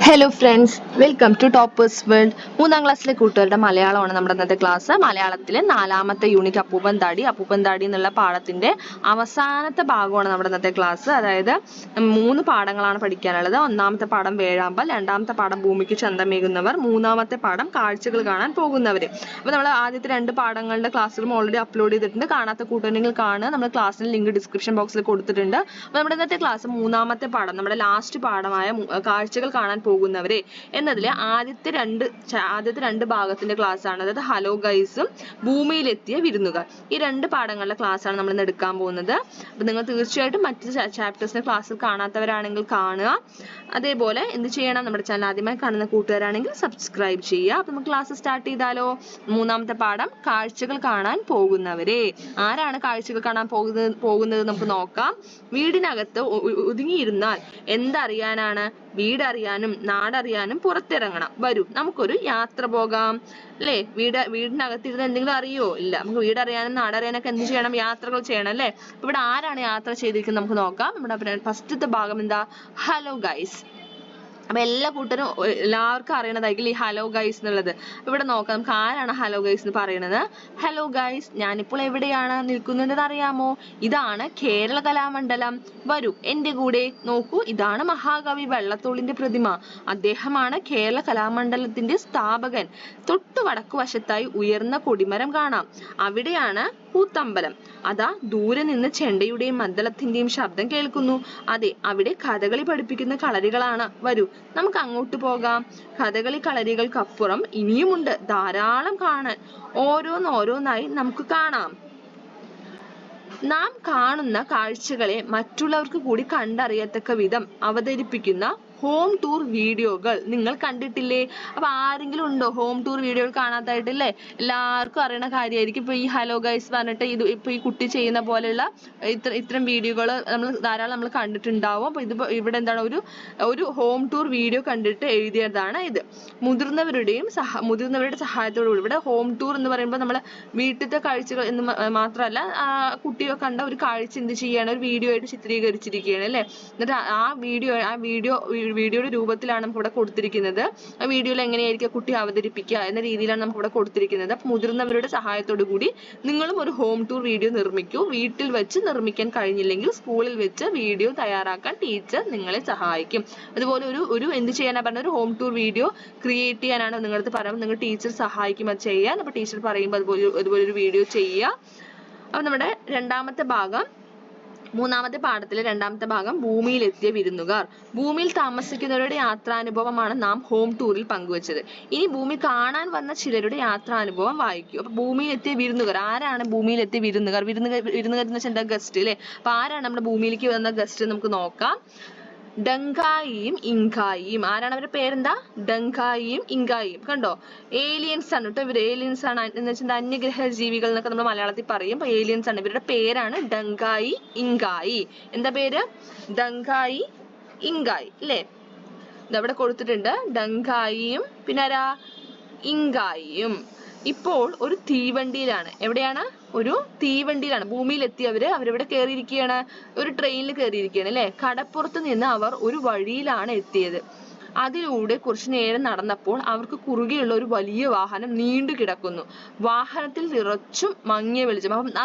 Hello friends, welcome to toppers world. മൂന്നാം ക്ലാസ്സിലെ കൂട്ടുകാരുടെ മലയാളമാണ് നമ്മുടെ ഇന്നത്തെ ക്ലാസ്. മലയാളത്തിലെ 4ാമത്തെ യൂണിറ്റ് അപ്പൂപ്പൻ താടി എന്നുള്ള പാഠത്തിന്റെ അവസാനത്തെ ഭാഗമാണ് നമ്മുടെ ഇന്നത്തെ ക്ലാസ്. അതായത് 3 പാഠങ്ങളാണ് പഠിക്കാനുള്ളത്. 1ാമത്തെ പാഠം വേഴാമ്പൽ, 2ാമത്തെ പാഠം ഭൂമിക്ക് ചന്തമേകുന്നവർ, 3ാമത്തെ പാഠം കാഴ്ചകൾ കാണാൻ പോകുന്നവര്. അപ്പോൾ നമ്മൾ ആദ്യത്തെ 2 പാഠങ്ങളുടെ ക്ലാസ്സുകളും ഓൾറെഡി അപ്ലോഡ് ചെയ്തിട്ടുണ്ട്. കാണാത്ത കൂട്ടുകാരെങ്കിൽ കാണുക. നമ്മൾ ക്ലാസ്സിന് ലിങ്ക് ഡിസ്ക്രിപ്ഷൻ ബോക്സിൽ കൊടുത്തിട്ടുണ്ട്. അപ്പോൾ നമ്മുടെ ഇന്നത്തെ ക്ലാസ് 3ാമത്തെ പാഠം, നമ്മുടെ ലാസ്റ്റ് പാഠമായ കാഴ്ചകൾ കാണാൻ പോകുന്നവരെ എന്നതിലെ ആദ്യത്തെ രണ്ട് ഭാഗത്തിന്റെ ക്ലാസ് ആണ്. അതായത് ഹലോ ഗൈസും ഭൂമിയിലെത്തിയ വിരുന്നുകാർ. ഈ 2 പാഠങ്ങളുടെ ക്ലാസ് ആണ് നമ്മൾ ഇന്ന് എടുക്കാൻ പോകുന്നത്. അപ്പൊ നിങ്ങൾ തീർച്ചയായിട്ടും മറ്റ് ചാപ്റ്റേഴ്സിന്റെ ക്ലാസ് കാണാത്തവരാണെങ്കിൽ കാണുക. അതേപോലെ എന്ത് ചെയ്യണം, നമ്മുടെ ചാനൽ ആദ്യമായി കാണുന്ന കൂട്ടുകാരാണെങ്കിൽ സബ്സ്ക്രൈബ് ചെയ്യുക. അപ്പൊ നമുക്ക് ക്ലാസ് സ്റ്റാർട്ട് ചെയ്താലോ. 3ാമത്തെ പാഠം കാഴ്ചകൾ കാണാൻ പോകുന്നവരെ. ആരാണ് കാഴ്ചകൾ കാണാൻ പോകുന്നത് നമുക്ക് നോക്കാം. വീടിനകത്ത് ഒതുങ്ങിയിരുന്നാൽ എന്തറിയാനാണ്? വീടറിയാനും നാടറിയാനും പുറത്തിറങ്ങണം. വരൂ, നമുക്കൊരു യാത്ര പോകാം. അല്ലേ? വീടിനകത്തിരുന്ന് എന്തെങ്കിലും അറിയോ? ഇല്ല. നമുക്ക് വീടറിയാനും നാടറിയാനൊക്കെ എന്ത് ചെയ്യണം? യാത്രകൾ ചെയ്യണം അല്ലേ? ഇവിടെ ആരാണ് യാത്ര ചെയ്തിരിക്കുന്നത് നമുക്ക് നോക്കാം. നമ്മുടെ ഫസ്റ്റത്തെ ഭാഗം എന്താ? Hello guys. അപ്പൊ എല്ലാ കൂട്ടരും എല്ലാവർക്കും അറിയണതായിരിക്കും ഈ ഹലോ ഗൈസ് എന്നുള്ളത്. ഇവിടെ നോക്കാം, നമുക്ക് ആരാണ് ഹലോ ഗൈസ് എന്ന് പറയുന്നത്. ഹലോ ഗൈസ്, ഞാനിപ്പോൾ എവിടെയാണ് നിൽക്കുന്നത് അറിയാമോ? ഇതാണ് കേരള കലാമണ്ഡലം. വരൂ എന്റെ കൂടെ. നോക്കൂ, ഇതാണ് മഹാകവി വള്ളത്തോളിന്റെ പ്രതിമ. അദ്ദേഹമാണ് കേരള കലാമണ്ഡലത്തിന്റെ സ്ഥാപകൻ. തൊട്ടു വടക്കു വശത്തായി ഉയർന്ന കൊടിമരം കാണാം. അവിടെയാണ് കൂത്തമ്പലം. അതാ ദൂരെ നിന്ന് ചെണ്ടയുടെയും മദ്ദളത്തിന്റെയും ശബ്ദം കേൾക്കുന്നു. അതെ, അവിടെ കഥകളി പഠിപ്പിക്കുന്ന കളരികളാണ്. വരൂ, നമുക്ക് അങ്ങോട്ട് പോകാം. കഥകളി കളരികൾക്കപ്പുറം ഇനിയുമുണ്ട് ധാരാളം കാണാൻ. ഓരോന്നോരോന്നായി നമുക്ക് കാണാം. നാം കാണുന്ന കാഴ്ചകളെ മറ്റുള്ളവർക്ക് കൂടി കണ്ടറിയത്തക്ക വിധം അവതരിപ്പിക്കുന്ന ഹോം ടൂർ വീഡിയോകൾ നിങ്ങൾ കണ്ടിട്ടില്ലേ? അപ്പൊ ആരെങ്കിലും ഉണ്ടോ ഹോം ടൂർ വീഡിയോകൾ കാണാത്തായിട്ടില്ലേ? എല്ലാവർക്കും അറിയണ കാര്യമായിരിക്കും. ഇപ്പൊ ഈ ഹലോ ഗൈസ് പറഞ്ഞിട്ട് ഇപ്പൊ ഈ കുട്ടി ചെയ്യുന്ന പോലെയുള്ള ഇത്തരം വീഡിയോകൾ നമ്മൾ കണ്ടിട്ടുണ്ടാവും. അപ്പൊ ഇവിടെ എന്താണ്, ഒരു ഹോം ടൂർ വീഡിയോ കണ്ടിട്ട് എഴുതിയതാണ് ഇത്. മുതിർന്നവരുടെ സഹായത്തോടുകൂടി. ഇവിടെ ഹോം ടൂർ എന്ന് പറയുമ്പോൾ നമ്മളെ വീട്ടിലത്തെ കാഴ്ചകൾ എന്ന് മാത്രമല്ല, കുട്ടികൾ കണ്ട ഒരു കാഴ്ച എന്ത് ചെയ്യാണ്, ഒരു വീഡിയോ ആയിട്ട് ചിത്രീകരിച്ചിരിക്കുകയാണ് അല്ലെ. എന്നിട്ട് ആ വീഡിയോയുടെ രൂപത്തിലാണ് നമുക്ക് ഇവിടെ കൊടുത്തിരിക്കുന്നത്. ആ വീഡിയോയിൽ എങ്ങനെയായിരിക്കും കുട്ടി അവതരിപ്പിക്കുക എന്ന രീതിയിലാണ് നമുക്ക് ഇവിടെ കൊടുത്തിരിക്കുന്നത്. അപ്പൊ മുതിർന്നവരുടെ സഹായത്തോടു കൂടി നിങ്ങളും ഒരു ഹോം ടൂർ വീഡിയോ നിർമ്മിക്കൂ. വീട്ടിൽ വെച്ച് നിർമ്മിക്കാൻ കഴിഞ്ഞില്ലെങ്കിൽ സ്കൂളിൽ വെച്ച് വീഡിയോ തയ്യാറാക്കാൻ ടീച്ചർ നിങ്ങളെ സഹായിക്കും. അതുപോലെ ഒരു എന്ത് ചെയ്യാനാ പറഞ്ഞ, ഒരു ഹോം ടൂർ വീഡിയോ ക്രിയേറ്റ് ചെയ്യാനാണ് നിങ്ങളടുത്ത് പറയുമ്പോൾ നിങ്ങൾ ടീച്ചർ സഹായിക്കും അത് ചെയ്യാൻ. അപ്പൊ ടീച്ചർ പറയുമ്പോൾ അതുപോലെ ഒരു വീഡിയോ ചെയ്യുക. അപ്പൊ നമ്മുടെ 2ാമത്തെ ഭാഗം, 3ാമത്തെ പാഠത്തിലെ 2ാമത്തെ ഭാഗം ഭൂമിയിലെത്തിയ വിരുന്നുകാർ. ഭൂമിയിൽ താമസിക്കുന്നവരുടെ യാത്രാനുഭവമാണ് നാം ഹോം ടൂറിൽ പങ്കുവച്ചത്. ഇനി ഭൂമി കാണാൻ വന്ന ചിലരുടെ യാത്രാനുഭവം വായിക്കൂ. അപ്പൊ ഭൂമിയിലെത്തിയ വിരുന്നുകാർ ആരാണ്? ഭൂമിയിലെത്തിയ വിരുന്നുകാർ എന്ന് വെച്ചാൽ എന്താ? ഗസ്റ്റ് അല്ലെ. അപ്പൊ ആരാണ് നമ്മുടെ ഭൂമിയിലേക്ക് വന്ന ഗസ്റ്റ്? നമുക്ക് നോക്കാം. ഡങ്കായിയും ഇങ്കായിയും. ആരാണ്? അവരുടെ പേരെന്താ? ഡങ്കായിയും ഇങ്കായിയും. കണ്ടോ, ഏലിയൻസ് ആണ് കേട്ടോ. ഇവർ ഏലിയൻസ് ആണ് എന്ന് വെച്ചാൽ അന്യഗ്രഹ ജീവികൾ എന്നൊക്കെ നമ്മൾ മലയാളത്തിൽ പറയും. അപ്പൊ ഏലിയൻസ് ആണ്. ഇവരുടെ പേരാണ് ഡങ്കായി, ഇങ്കായി. എന്താ പേര്? ഡങ്കായി, ഇങ്കായി അല്ലേ. ഇതവിടെ കൊടുത്തിട്ടുണ്ട്. ഡങ്കായിയും പിന്നെ ആരാ? ഇങ്കായിയും. ഇപ്പോൾ ഒരു തീവണ്ടിയിലാണ്. എവിടെയാണ്? ഒരു തീവണ്ടിയിലാണ്. അവരിവിടെ കയറിയിരിക്കുകയാണ്. ഒരു ട്രെയിനിൽ കയറിയിരിക്കുകയാണ് അല്ലെ. കടപ്പുറത്ത് നിന്ന് അവർ ഒരു വഴിയിലാണ് എത്തിയത്. അതിലൂടെ കുറച്ചു നേരം നടന്നപ്പോൾ അവർക്ക് കുറുകെയുള്ള ഒരു വലിയ വാഹനം നീണ്ടു കിടക്കുന്നു. വാഹനത്തിൽ നിറച്ചും മങ്ങിയ വെളിച്ചം. അപ്പം ആ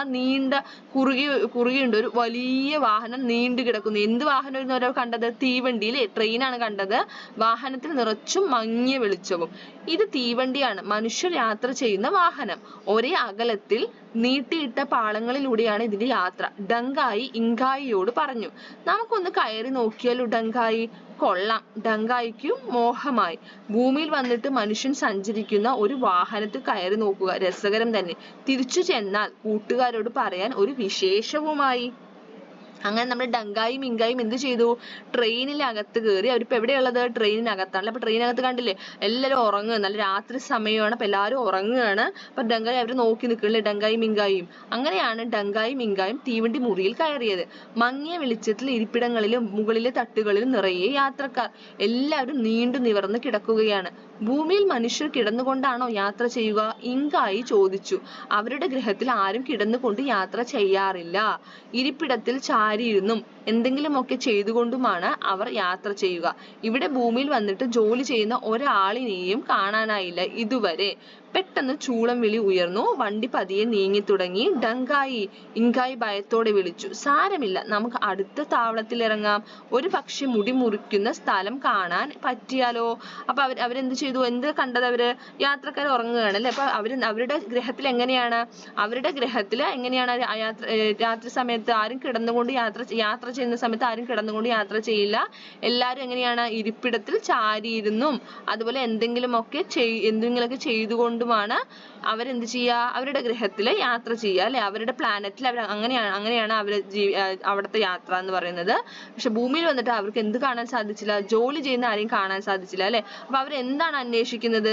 കുറുകെയുണ്ട് ഒരു വലിയ വാഹനം നീണ്ടു കിടക്കുന്നു. എന്ത് വാഹനമായിരുന്നു അവർ കണ്ടത്? തീവണ്ടിയിലെ ട്രെയിനാണ് കണ്ടത്. വാഹനത്തിൽ നിറച്ചും മങ്ങിയ വെളിച്ചവും. ഇത് തീവണ്ടിയാണ്, മനുഷ്യർ യാത്ര ചെയ്യുന്ന വാഹനം. ഒരേ അകലത്തിൽ നീട്ടിയിട്ട പാളങ്ങളിലൂടെയാണ് ഇതിന്റെ യാത്ര. ഡങ്കായി ഇങ്കായിയോട് പറഞ്ഞു. നമുക്കൊന്ന് കയറി നോക്കിയാലോ ഡങ്കായി? കൊള്ളാം. ഡങ്കായിക്കും മോഹമായി. ഭൂമിയിൽ വന്നിട്ട് മനുഷ്യൻ സഞ്ചരിക്കുന്ന ഒരു വാഹനത്തിൽ കയറി നോക്കുക രസകരം തന്നെ. തിരിച്ചു ചെന്നാൽ കൂട്ടുകാരോട് പറയാൻ ഒരു വിശേഷവുമായി. അങ്ങനെ നമ്മൾ ഡങ്കായും ഇങ്കായും എന്ത് ചെയ്തു? ട്രെയിനിനകത്ത് കയറി. അവരിപ്പോ എവിടെയുള്ളത്? ട്രെയിനിനകത്താണ്. അപ്പൊ ട്രെയിനകത്ത് കണ്ടില്ലേ, എല്ലാവരും ഉറങ്ങുക. നല്ല രാത്രി സമയമാണ്. അപ്പൊ എല്ലാവരും ഉറങ്ങുകയാണ്. അപ്പൊ ഡങ്കായി അവർ നോക്കി നിൽക്കണില്ലേ, ഡങ്കായും ഇങ്കായും. അങ്ങനെയാണ് ഡങ്കായും ഇങ്കായും തീവണ്ടി മുറിയിൽ കയറിയത്. മങ്ങിയ വെളിച്ചത്തിൽ ഇരിപ്പിടങ്ങളിലും മുകളിലെ തട്ടുകളിലും നിറയെ യാത്രക്കാർ. എല്ലാവരും നീണ്ടു നിവർന്ന് കിടക്കുകയാണ്. ഭൂമിയിൽ മനുഷ്യർ കിടന്നുകൊണ്ടാണോ യാത്ര ചെയ്യുക? ഇങ്കായി ചോദിച്ചു. അവരുടെ ഗ്രഹത്തിൽ ആരും കിടന്നുകൊണ്ട് യാത്ര ചെയ്യാറില്ല. ഇരിപ്പിടത്തിൽ ചാരിയിരുന്നും എന്തെങ്കിലുമൊക്കെ ചെയ്തുകൊണ്ടുമാണ് അവർ യാത്ര ചെയ്യുക. ഇവിടെ ഭൂമിയിൽ വന്നിട്ട് ജോലി ചെയ്യുന്ന ഒരാളിനെയും കാണാനായില്ല ഇതുവരെ. പെട്ടെന്ന് ചൂളം വിളി ഉയർന്നു. വണ്ടി പതിയെ നീങ്ങി തുടങ്ങി. ഡങ്കായി, ഇങ്കായി ഭയത്തോടെ വിളിച്ചു. സാരമില്ല, നമുക്ക് അടുത്ത താവളത്തിൽ ഇറങ്ങാം. ഒരു പക്ഷെ മുടി മുറിക്കുന്ന സ്ഥലം കാണാൻ പറ്റിയാലോ? അപ്പൊ അവരെന്ത് ചെയ്തു? എന്ത് കണ്ടത്? യാത്രക്കാർ ഉറങ്ങുകയാണ് അല്ലെ. അപ്പൊ അവരുടെ ഗ്രഹത്തിൽ എങ്ങനെയാണ് രാത്രി സമയത്ത് ആരും കിടന്നുകൊണ്ട് യാത്ര ചെയ്യുന്ന സമയത്ത് ആരും കിടന്നുകൊണ്ട് യാത്ര ചെയ്യില്ല. എല്ലാവരും എങ്ങനെയാണ്? ഇരിപ്പിടത്തിൽ ചാരിയിരുന്നും അതുപോലെ എന്തെങ്കിലുമൊക്കെ ചെയ്തുകൊണ്ടുമാണ് അവരെന്ത് ചെയ്യുക? അവരുടെ ഗ്രഹത്തിൽ യാത്ര ചെയ്യുക അല്ലെ. അവരുടെ പ്ലാനറ്റിൽ അങ്ങനെയാണ് അവിടുത്തെ യാത്ര എന്ന് പറയുന്നത്. പക്ഷെ ഭൂമിയിൽ വന്നിട്ട് അവർക്ക് എന്ത് കാണാൻ സാധിച്ചില്ല? ജോലി ചെയ്യുന്ന ആരെയും കാണാൻ സാധിച്ചില്ല അല്ലെ. അപ്പൊ അവരെന്താണ് അന്വേഷിക്കുന്നത്?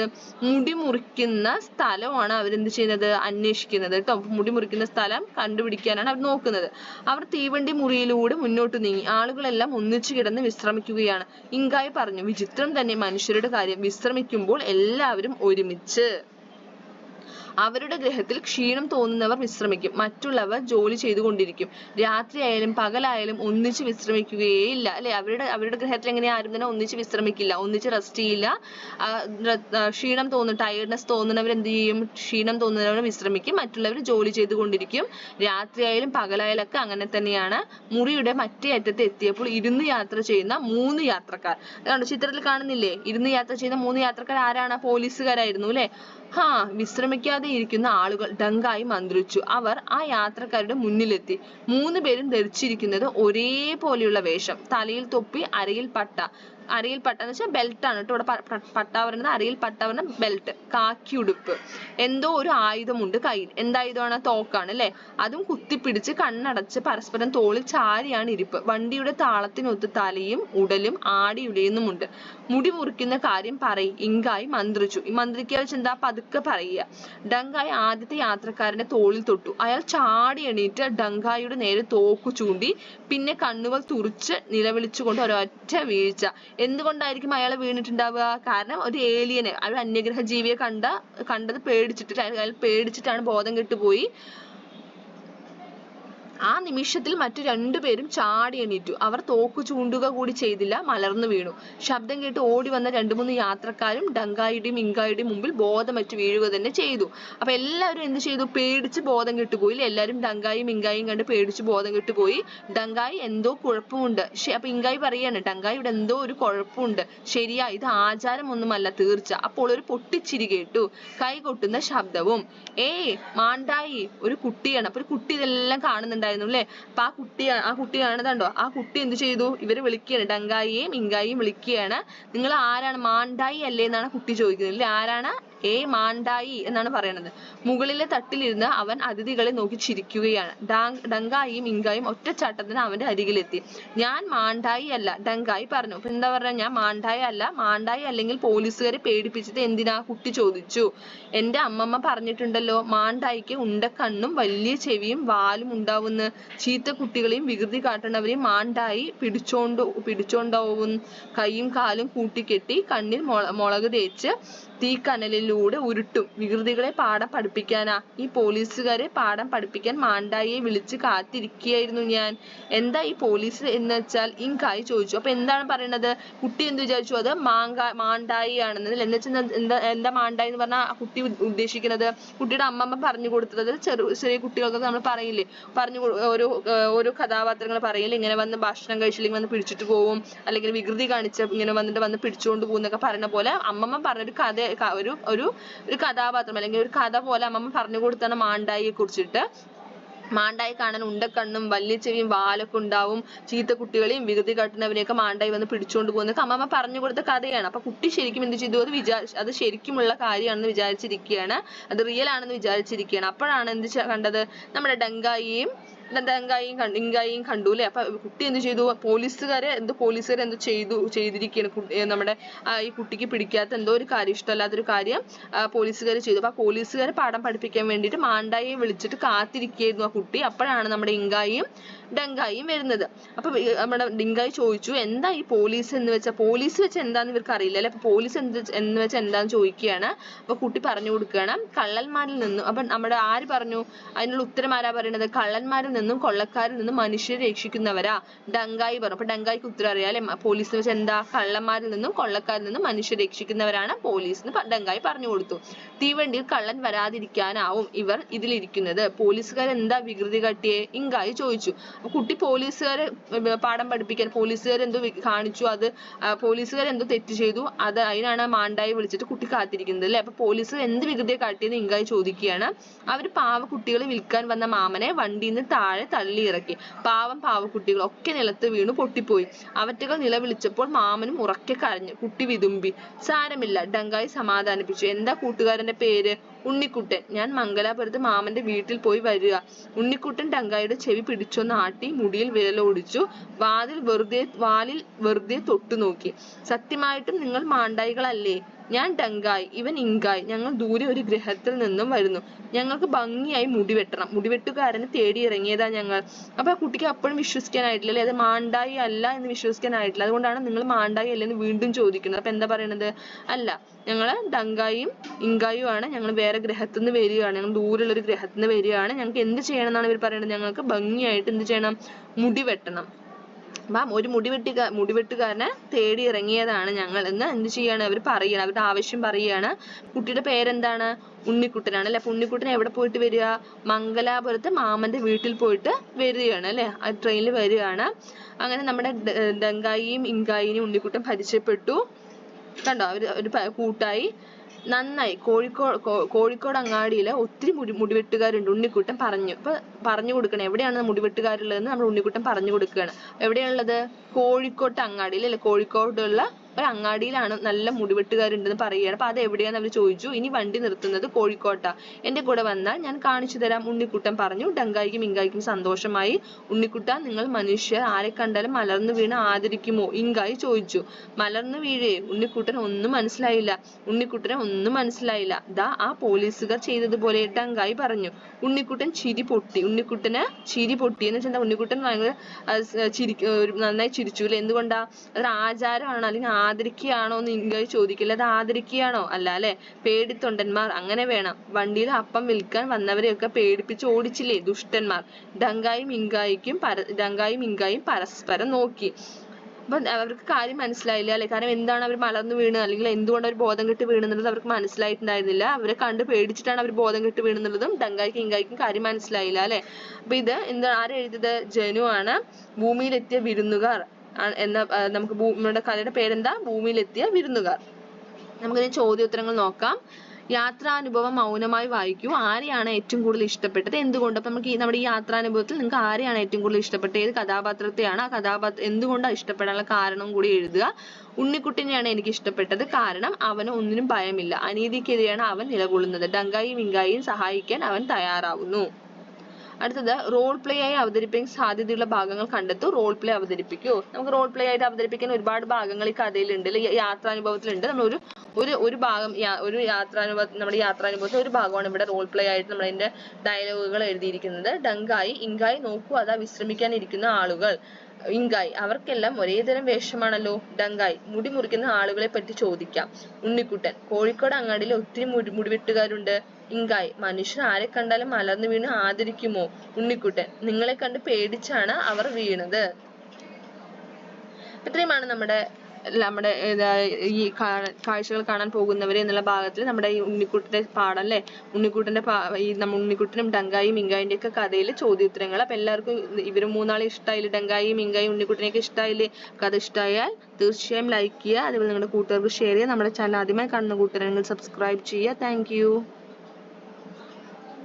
മുടി മുറിക്കുന്ന സ്ഥലമാണ് അവരെന്ത് ചെയ്യുന്നത്? അന്വേഷിക്കുന്നത് കേട്ടോ. മുടി മുറിക്കുന്ന സ്ഥലം കണ്ടുപിടിക്കാനാണ് അവർ നോക്കുന്നത്. അവർ തീവണ്ടി മുറിയിലൂടെ മുന്നോട്ട് നീങ്ങി. ആളുകളെല്ലാം ഒന്നിച്ചു കിടന്ന് വിശ്രമിക്കുകയാണ്. ഇങ്കായി പറഞ്ഞു, വിചിത്രം തന്നെ മനുഷ്യരുടെ കാര്യം. വിശ്രമിക്കുമ്പോൾ എല്ലാവരും ഒരുമിച്ച്. അവരുടെ ഗ്രഹത്തിൽ ക്ഷീണം തോന്നുന്നവർ വിശ്രമിക്കും, മറ്റുള്ളവർ ജോലി ചെയ്തുകൊണ്ടിരിക്കും. രാത്രിയായാലും പകലായാലും ഒന്നിച്ച് വിശ്രമിക്കുകയേയില്ല അല്ലെ. അവരുടെ ഗ്രഹത്തിൽ എങ്ങനെ ആരും തന്നെ ഒന്നിച്ച് വിശ്രമിക്കില്ല, ഒന്നിച്ച് റെസ്റ്റ് ചെയ്യില്ല. ക്ഷീണം ടയർഡ്നെസ് തോന്നുന്നവർ എന്ത് ചെയ്യും? ക്ഷീണം തോന്നുന്നവർ വിശ്രമിക്കും, മറ്റുള്ളവർ ജോലി ചെയ്തുകൊണ്ടിരിക്കും. രാത്രിയായാലും പകലായാലും ഒക്കെ അങ്ങനെ തന്നെയാണ്. മുറിയുടെ മറ്റേ അറ്റത്ത് എത്തിയപ്പോൾ ഇരുന്ന് യാത്ര ചെയ്യുന്ന 3 യാത്രക്കാർ. ചിത്രത്തിൽ കാണുന്നില്ലേ? ഇരുന്ന് യാത്ര ചെയ്യുന്ന 3 യാത്രക്കാർ ആരാണ്? പോലീസുകാരായിരുന്നു അല്ലെ. വിശ്രമിക്കാതെ ഇരിക്കുന്ന ആളുകൾ, ഡങ്കായി മന്ത്രിച്ചു. അവർ ആ യാത്രക്കാരുടെ മുന്നിലെത്തി. 3 പേരും ധരിച്ചിരിക്കുന്നത് ഒരേപോലെയുള്ള വേഷം. തലയിൽ തൊപ്പി, അരയിൽ പട്ട എന്ന് വെച്ചാൽ ബെൽറ്റ് ആണ് കേട്ടോ. ഇവിടെ പട്ട പറയുന്നത് അരയിൽ പട്ട പറഞ്ഞ ബെൽറ്റ്. കാക്കി ഉടുപ്പ്. എന്തോ ഒരു ആയുധമുണ്ട് കയ്യിൽ. എന്തായുധമാണ്? തോക്കാണ് അല്ലെ. അതും കുത്തിപ്പിടിച്ച് കണ്ണടച്ച് പരസ്പരം തോളിൽ ചാരിയാണ് ഇരിപ്പ്. വണ്ടിയുടെ താളത്തിനൊത്ത് തലയും ഉടലും ആടി ഉലയുന്നുമുണ്ട്. മുടി മുറിക്കുന്ന കാര്യം പറയും, ഇങ്കായി മന്ത്രിച്ചു. മന്ത്രിക്കുക വെച്ചെന്താ? പതുക്കെ പറയുക. ഡങ്കായി ആദ്യത്തെ യാത്രക്കാരന്റെ തോളിൽ തൊട്ടു. അയാൾ ചാടി എണീറ്റ് ഡങ്കായിയുടെ നേരെ തോക്കു ചൂണ്ടി. പിന്നെ കണ്ണുകൾ തുറിച്ച് നിലവിളിച്ചുകൊണ്ട് ഒരൊറ്റ വീഴ്ച. എന്തുകൊണ്ടായിരിക്കും അയാൾ വീണിട്ടുണ്ടാവുക? കാരണം ഒരു ഏലിയനെ, ഒരു അന്യഗ്രഹ ജീവിയെ കണ്ടത് പേടിച്ചിട്ടാണ് ബോധം കെട്ടുപോയി. ആ നിമിഷത്തിൽ മറ്റു 2 പേരും ചാടി എണീറ്റു. അവർ തോക്ക് ചൂണ്ടുക കൂടി ചെയ്തില്ല, മലർന്നു വീണു. ശബ്ദം കേട്ട് ഓടി വന്ന 2-3 യാത്രക്കാരും ഡങ്കായുടെയും ഇങ്കായുടെയും മുമ്പിൽ ബോധമറ്റ് വീഴുക തന്നെ ചെയ്തു. അപ്പൊ എല്ലാവരും എന്ത് ചെയ്തു? പേടിച്ച് ബോധം കെട്ടുപോയി. എല്ലാവരും ഡങ്കായും ഇങ്കായും കണ്ട് പേടിച്ച് ബോധം കെട്ടുപോയി. ഡങ്കായി എന്തോ കുഴപ്പമുണ്ട്. അപ്പൊ ഇങ്കായി പറയാണ്, ഡങ്കായി ഇവിടെ എന്തോ ഒരു കുഴപ്പമുണ്ട്. ശരിയാ, ഇത് ആചാരമൊന്നുമല്ല തീർച്ച. അപ്പോൾ ഒരു പൊട്ടിച്ചിരി കേട്ടു, കൈകൊട്ടുന്ന ശബ്ദവും. മാണ്ടായി, ഒരു കുട്ടിയാണ്. അപ്പൊ ഒരു കുട്ടി ഇതെല്ലാം കാണുന്നുണ്ട് ല്ലേ. അപ്പൊ ആ കുട്ടി കാണുന്നുണ്ടോ? ആ കുട്ടി എന്ത് ചെയ്തു? ഇവര് വിളിക്കുകയാണ്, ഡങ്കായിയെയും ഇങ്കായിയും വിളിക്കുകയാണ്. നിങ്ങൾ ആരാണ്? മാണ്ടായി അല്ലേ എന്നാണ് കുട്ടി ചോദിക്കുന്നത് അല്ലേ. ആരാണ്? മാണ്ടായി എന്നാണ് പറയുന്നത്. മുകളിലെ തട്ടിലിരുന്ന് അവൻ അതിഥികളെ നോക്കി ചിരിക്കുകയാണ്. ഡങ്കായിയും ഇങ്കായും ഒറ്റച്ചാട്ടത്തിന് അവന്റെ അരികിലെത്തി. ഞാൻ മാണ്ടായി അല്ല, ഡങ്കായി പറഞ്ഞു. അപ്പൊ എന്താ പറഞ്ഞ? ഞാൻ മാണ്ടായി അല്ല. മാണ്ടായി അല്ലെങ്കിൽ പോലീസുകാരെ പേടിപ്പിച്ചത് എന്തിനാ? കുട്ടി ചോദിച്ചു. എന്റെ അമ്മമ്മ പറഞ്ഞിട്ടുണ്ടല്ലോ, മാണ്ടായിക്ക് ഉണ്ടക്കണ്ണും വലിയ ചെവിയും വാലും ഉണ്ടാവുന്ന. ചീത്ത കുട്ടികളെയും വികൃതി കാട്ടുന്നവരെയും മാണ്ടായി പിടിച്ചോണ്ടാവും. കൈയും കാലും കൂട്ടിക്കെട്ടി കണ്ണിൽ മുളക് തേച്ച് തീക്കനലിലൂടെ ഉരുട്ടും. വികൃതികളെ പാഠം പഠിപ്പിക്കാനാ. ഈ പോലീസുകാരെ പാഠം പഠിപ്പിക്കാൻ മാണ്ടായിയെ വിളിച്ച് കാത്തിരിക്കുകയായിരുന്നു ഞാൻ. എന്താ ഈ പോലീസ് എന്ന് വെച്ചാൽ? ഇങ്കായി ചോദിച്ചു. അപ്പൊ എന്താണ് പറയണത്? കുട്ടി എന്ത് വിചാരിച്ചു? അത് മാണ്ടായി ആണെന്ന്. എന്ന് വെച്ചാൽ എന്താ മാണ്ടായി എന്ന് പറഞ്ഞാൽ കുട്ടി ഉദ്ദേശിക്കുന്നത്? കുട്ടിയുടെ അമ്മമ്മ പറഞ്ഞു കൊടുത്തത്. ചെറിയ കുട്ടികൾക്കൊക്കെ നമ്മൾ പറയില്ലേ, ഓരോ കഥാപാത്രങ്ങൾ പറയില്ലേ, ഇങ്ങനെ വന്ന് ഭക്ഷണം കഴിച്ചില്ലെങ്കിൽ വന്ന് പിടിച്ചിട്ട് പോവും, അല്ലെങ്കിൽ വികൃതി കാണിച്ച ഇങ്ങനെ വന്ന് പിടിച്ചുകൊണ്ട് പോകുന്നൊക്കെ പറയുന്ന പോലെ അമ്മമ്മ പറഞ്ഞൊരു കഥ, ഒരു കഥാപാത്രം അല്ലെങ്കിൽ ഒരു കഥ പോലെ അമ്മമ്മ പറഞ്ഞു കൊടുത്താണ് മാണ്ടായിയെ കുറിച്ചിട്ട്. മാണ്ടായി കാണാൻ ഉണ്ടക്കണ്ണും വലിയ ചെവിയും വാലൊക്കെ ഉണ്ടാവും. ചീത്ത കുട്ടികളെയും വികൃതി കാട്ടുന്നവരെയൊക്കെ മാണ്ടായി വന്ന് പിടിച്ചുകൊണ്ട് പോകുന്നൊക്കെ അമ്മമ്മ പറഞ്ഞു കൊടുത്ത കഥയാണ്. അപ്പൊ കുട്ടി ശരിക്കും എന്ത് ചെയ്തു? അത് ശരിക്കുമുള്ള കാര്യമാണെന്ന് വിചാരിച്ചിരിക്കുകയാണ്, അത് റിയൽ ആണെന്ന് വിചാരിച്ചിരിക്കുകയാണ്. അപ്പോഴാണ് എന്ത് കണ്ടത്? നമ്മുടെ ഡങ്കായിയെയും ഇങ്കായിയും കണ്ടു അല്ലെ. അപ്പൊ കുട്ടി എന്ത് ചെയ്തു, പോലീസുകാരെ എന്തോ ചെയ്തിരിക്കുകയാണ്. നമ്മുടെ ഈ കുട്ടിക്ക് പിടിക്കാത്ത എന്തോ ഒരു കാര്യം, ഇഷ്ടമല്ലാത്തൊരു കാര്യം പോലീസുകാർ ചെയ്തു. അപ്പൊ ആ പോലീസുകാരെ പാഠം പഠിപ്പിക്കാൻ വേണ്ടിയിട്ട് മാണ്ടായിയെ വിളിച്ചിട്ട് കാത്തിരിക്കുകയായിരുന്നു ആ കുട്ടി. അപ്പോഴാണ് നമ്മുടെ ഇങ്കായിയും ഡങ്കായിയും വരുന്നത്. അപ്പൊ നമ്മുടെ ഡിങ്കായി ചോദിച്ചു, എന്താ ഈ പോലീസ് വെച്ച എന്താന്ന് ഇവർക്ക് അറിയില്ല അല്ലെ. അപ്പൊ പോലീസ് എന്ന് വെച്ചാൽ എന്താന്ന് ചോദിക്കുകയാണ്. അപ്പൊ കുട്ടി പറഞ്ഞു കൊടുക്കുകയാണ്, കള്ളന്മാരിൽ നിന്നും. അപ്പൊ നമ്മുടെ ആര് പറഞ്ഞു, അതിനുള്ള ഉത്തരം ആരാ പറയുന്നത്, കള്ളന്മാരിൽ നിന്നും കൊള്ളക്കാരിൽ നിന്നും മനുഷ്യരെ രക്ഷിക്കുന്നവരാ ഡങ്കായി പറഞ്ഞു. അപ്പൊ ഡങ്കായിക്ക് ഉത്തരം അറിയാം അല്ലെ, പോലീസ് എന്ന് വെച്ചാൽ എന്താ, കള്ളന്മാരിൽ നിന്നും കൊള്ളക്കാരിൽ നിന്നും മനുഷ്യരെ രക്ഷിക്കുന്നവരാണ് പോലീസ് എന്ന് ഡങ്കായി പറഞ്ഞു കൊടുത്തു. തീവണ്ടിയിൽ കള്ളൻ വരാതിരിക്കാനാവും ഇവർ ഇതിലിരിക്കുന്നത്. പോലീസുകാർ എന്താ വികൃതി കാട്ടിയേ, ഇങ്കായി ചോദിച്ചു. അപ്പൊ കുട്ടി പോലീസുകാരെ പാഠം പഠിപ്പിക്കാൻ, പോലീസുകാരെന്തോ കാണിച്ചു, അത് പോലീസുകാരെന്തോ തെറ്റ് ചെയ്തു, അതിനാണ് മാണ്ടായി വിളിച്ചിട്ട് കുട്ടി കാത്തിരിക്കുന്നത് അല്ലെ. അപ്പൊ പോലീസ് എന്ത് വികൃതിയെ കാട്ടിയെന്ന് ഇങ്കായി ചോദിക്കുകയാണ്. അവര് പാവക്കുട്ടികളെ വിൽക്കാൻ വന്ന മാമനെ വണ്ടിയിൽ നിന്ന് താഴെ തള്ളിയിറക്കി. പാവക്കുട്ടികൾ ഒക്കെ നിലത്ത് വീണു പൊട്ടിപ്പോയി. അവറ്റകൾ നിലവിളിച്ചപ്പോൾ മാമനും ഉറക്കെ കരഞ്ഞു. കുട്ടി വിതുമ്പി. സാരമില്ല, ഡങ്കായി സമാധാനിപ്പിച്ചു. എന്താ കൂട്ടുകാരന്റെ പേര്, ഉണ്ണിക്കുട്ടൻ. ഞാൻ മംഗലാപുരത്ത് മാമന്റെ വീട്ടിൽ പോയി വരിക. ഉണ്ണിക്കുട്ടൻ ഡങ്കായിയുടെ ചെവി പിടിച്ചൊന്ന് ആട്ടി മുടിയിൽ വിരലോടിച്ചു. വാലിൽ വെറുതെ തൊട്ടു നോക്കി. സത്യമായിട്ടും നിങ്ങൾ മാണ്ടായികളല്ലേ? ഞാൻ ഡങ്കായി, ഇവൻ ഇങ്കായി. ഞങ്ങൾ ദൂരെ ഒരു ഗ്രഹത്തിൽ നിന്നും വരുന്നു. ഞങ്ങൾക്ക് ഭംഗിയായി മുടി വെട്ടണം. മുടിവെട്ടുകാരനെ തേടി ഇറങ്ങിയതാ ഞങ്ങൾ. അപ്പൊ ആ കുട്ടിക്ക് അപ്പോഴും വിശ്വസിക്കാനായിട്ടില്ല അല്ലെ, അത് മാണ്ടായി അല്ല എന്ന് വിശ്വസിക്കാനായിട്ടില്ല. അതുകൊണ്ടാണ് നിങ്ങൾ മാണ്ടായി അല്ലെന്ന് വീണ്ടും ചോദിക്കുന്നത്. അപ്പൊ എന്താ പറയണത്, അല്ല, ഞങ്ങള് ഡങ്കായും ഇങ്കായും ആണ്, ഞങ്ങൾ വേറെ ഗ്രഹത്തിൽ നിന്ന് വരികയാണ്, ഞങ്ങൾ ദൂരെയുള്ള ഒരു ഗ്രഹത്തിൽ നിന്ന് വരികയാണ്. ഞങ്ങൾക്ക് എന്ത് ചെയ്യണം എന്നാണ് ഇവർ പറയുന്നത്, ഞങ്ങൾക്ക് ഭംഗിയായിട്ട് എന്ത് ചെയ്യണം, മുടി വെട്ടണം. ഒരു മുടിവെട്ടുകാരനെ തേടി ഇറങ്ങിയതാണ് ഞങ്ങൾ എന്ന് എന്ത് ചെയ്യാണ് അവർ പറയാണ്, അവരുടെ ആവശ്യം പറയാണ്. കുട്ടിയുടെ പേരെന്താണ്, ഉണ്ണിക്കുട്ടനാണ് അല്ലെ. അപ്പൊ ഉണ്ണിക്കുട്ടൻ എവിടെ പോയിട്ട് വരിക, മംഗലാപുരത്ത് മാമന്റെ വീട്ടിൽ പോയിട്ട് വരികയാണ് അല്ലെ, ആ ട്രെയിനിൽ വരികയാണ്. അങ്ങനെ നമ്മുടെ ഡങ്കായിയും ഇങ്കായിനെയും ഉണ്ണിക്കുട്ടൻ പരിചയപ്പെട്ടു. കണ്ടോ, ഒരു കൂട്ടായി. നന്നായി. കോഴിക്കോട് അങ്ങാടിയിൽ ഒത്തിരി മുടിവെട്ടുകാരുണ്ട്, ഉണ്ണിക്കുട്ടൻ പറഞ്ഞു. അപ്പൊ പറഞ്ഞു കൊടുക്കണം, എവിടെയാണ് മുടിവെട്ടുകാരുള്ളതെന്ന് നമ്മൾ ഉണ്ണിക്കുട്ടൻ പറഞ്ഞു കൊടുക്കുകയാണ്. എവിടെയുള്ളത്, കോഴിക്കോട്ട് അങ്ങാടിയിൽ അല്ലെ, കോഴിക്കോടുള്ള ഒരു അങ്ങാടിയിലാണ് നല്ല മുടിവെട്ടുകാരുണ്ടെന്ന് പറയുകയാണ്. അപ്പൊ അത് എവിടെയാന്ന് അവർ ചോദിച്ചു. ഇനി വണ്ടി നിർത്തുന്നത് കോഴിക്കോട്ടാ, എന്റെ കൂടെ വന്നാൽ ഞാൻ കാണിച്ചു തരാം, ഉണ്ണിക്കുട്ടൻ പറഞ്ഞു. ഡങ്കായിക്കും ഇങ്കായിക്കും സന്തോഷമായി. ഉണ്ണിക്കുട്ട, നിങ്ങൾ മനുഷ്യർ ആരെ കണ്ടാലും മലർന്നു വീണ് ആദരിക്കുമോ, ഇങ്കായി ചോദിച്ചു. മലർന്നു വീഴേ, ഉണ്ണിക്കുട്ടന് ഒന്നും മനസ്സിലായില്ല. ദാ ആ പോലീസുകാർ ചെയ്തതുപോലെ, ഡങ്കായി പറഞ്ഞു. ഉണ്ണിക്കുട്ടന് ചിരി പൊട്ടി എന്ന് വെച്ചാൽ ഉണ്ണിക്കുട്ടൻ ഭയങ്കര നന്നായി ചിരിച്ചു അല്ലെ. എന്തുകൊണ്ടാ, അതൊരു ആചാരമാണോ അല്ലെങ്കിൽ ആദരിക്കുകയാണോ എന്ന് ഇങ്കായി ചോദിക്കില്ല. അത് ആദരിക്കുകയാണോ, അല്ല അല്ലെ. പേടിത്തൊണ്ടന്മാർ, അങ്ങനെ വേണം. വണ്ടിയിൽ അപ്പം വിൽക്കാൻ വന്നവരെയൊക്കെ പേടിപ്പിച്ച് ഓടിച്ചില്ലേ ദുഷ്ടന്മാർ. ഡങ്കായും ഇങ്കായും പരസ്പരം നോക്കി. അപ്പൊ അവർക്ക് കാര്യം മനസ്സിലായില്ല അല്ലെ, കാരണം എന്താണ് അവർ മലർന്നു വീണ് അല്ലെങ്കിൽ എന്തുകൊണ്ട് അവർ ബോധം കെട്ട് വീണെന്നുള്ളത് അവർക്ക് മനസ്സിലായിട്ടുണ്ടായിരുന്നില്ല. അവരെ കണ്ട് പേടിച്ചിട്ടാണ് അവർ ബോധം കെട്ട് വീണെന്നുള്ളതും ഡങ്കായിക്കും ഇങ്കായിക്കും കാര്യം മനസ്സിലായില്ല അല്ലെ. അപ്പൊ ഇത് ആരെഴുതിയത്, ജനു ആണ്. ഭൂമിയിലെത്തിയ വിരുന്നുകാർ എന്ന നമ്മുടെ കഥയുടെ പേരെന്താ, ഭൂമിയിലെത്തിയ വിരുന്നുകാർ. നമുക്കിനി ചോദ്യോത്തരങ്ങൾ നോക്കാം. യാത്രാനുഭവം മൗനമായി വായിക്കൂ. ആരെയാണ് ഏറ്റവും കൂടുതൽ ഇഷ്ടപ്പെട്ടത്, എന്തുകൊണ്ട്? അപ്പൊ നമുക്ക് നമ്മുടെ ഈ യാത്രാനുഭവത്തിൽ നിങ്ങൾക്ക് ആരെയാണ് ഏറ്റവും കൂടുതൽ ഇഷ്ടപ്പെട്ടത്, ഏത് കഥാപാത്രത്തെയാണ്, ആ കഥാപാത്രം എന്തുകൊണ്ടാണ് ഇഷ്ടപ്പെടാനുള്ള കാരണം കൂടി എഴുതുക. ഉണ്ണിക്കുട്ടനെയാണ് എനിക്ക് ഇഷ്ടപ്പെട്ടത്, കാരണം അവന് ഒന്നിനും ഭയമില്ല. അനീതിക്കെതിരെയാണ് അവൻ നിലകൊള്ളുന്നത്. ഡങ്കായും ഇങ്കായും സഹായിക്കാൻ അവൻ തയ്യാറാവുന്നു. അടുത്തത്, റോൾ പ്ലേ ആയി അവതരിപ്പിക്കാൻ സാധ്യതയുള്ള ഭാഗങ്ങൾ കണ്ടെത്തൂ. റോൾ പ്ലേ അവതരിപ്പിക്കൂ. നമുക്ക് റോൾ പ്ലേ ആയിട്ട് അവതരിപ്പിക്കാൻ ഒരുപാട് ഭാഗങ്ങൾ ഈ കഥയിലുണ്ട്, യാത്രാനുഭവത്തിലുണ്ട്. നമ്മൾ ഒരു ഭാഗം നമ്മുടെ യാത്രാനുഭവത്തിൽ ഒരു ഭാഗമാണ് ഇവിടെ റോൾ പ്ലേ ആയിട്ട് നമ്മൾ അതിന്റെ ഡയലോഗുകൾ എഴുതിയിരിക്കുന്നത്. ഡങ്കായി, ഇങ്കായി നോക്കൂ, അതാ വിശ്രമിക്കാൻ ഇരിക്കുന്ന ആളുകൾ. ഇങ്കായി, അവർക്കെല്ലാം ഒരേതരം വേഷമാണല്ലോ. ഡങ്കായി, മുടി മുറിക്കുന്ന ആളുകളെ പറ്റി ചോദിക്കാം. ഉണ്ണിക്കുട്ടൻ, കോഴിക്കോട് അങ്ങാടിയിൽ ഒത്തിരി മുടിവെട്ടുകാരുണ്ട്. ഇങ്കായി, മനുഷ്യർ ആരെ കണ്ടാലും മലർന്നു വീണ് ആദരിക്കുമോ. ഉണ്ണിക്കുട്ടൻ, നിങ്ങളെ കണ്ട് പേടിച്ചാണ് അവർ വീണത്. ഇത്രയുമാണ് നമ്മുടെ ഈ കാഴ്ചകൾ കാണാൻ പോകുന്നവരെ എന്നുള്ള ഭാഗത്തിൽ നമ്മുടെ ഈ ഉണ്ണിക്കുട്ടന്റെ പാഠം അല്ലെ. ഉണ്ണിക്കുട്ടനും ഡങ്കായും ഇങ്കായിന്റെ ഒക്കെ കഥയിലെ ചോദ്യോത്തരങ്ങൾ. അപ്പൊ എല്ലാവർക്കും ഇവര് മൂന്നാളെ ഇഷ്ടമായില്ലേ, ഡങ്കായും ഇങ്കായും ഉണ്ണിക്കുട്ടനെയൊക്കെ ഇഷ്ടമായില്ലേ? കഥ ഇഷ്ടമായാൽ തീർച്ചയായും ലൈക്ക് ചെയ്യുക, അതുപോലെ നിങ്ങളുടെ കൂട്ടുകാർക്ക് ഷെയർ ചെയ്യുക. നമ്മുടെ ചാനൽ ആദ്യമായി കാണുന്ന കൂട്ടുകാരെങ്കിൽ സബ്സ്ക്രൈബ് ചെയ്യുക. Thank you.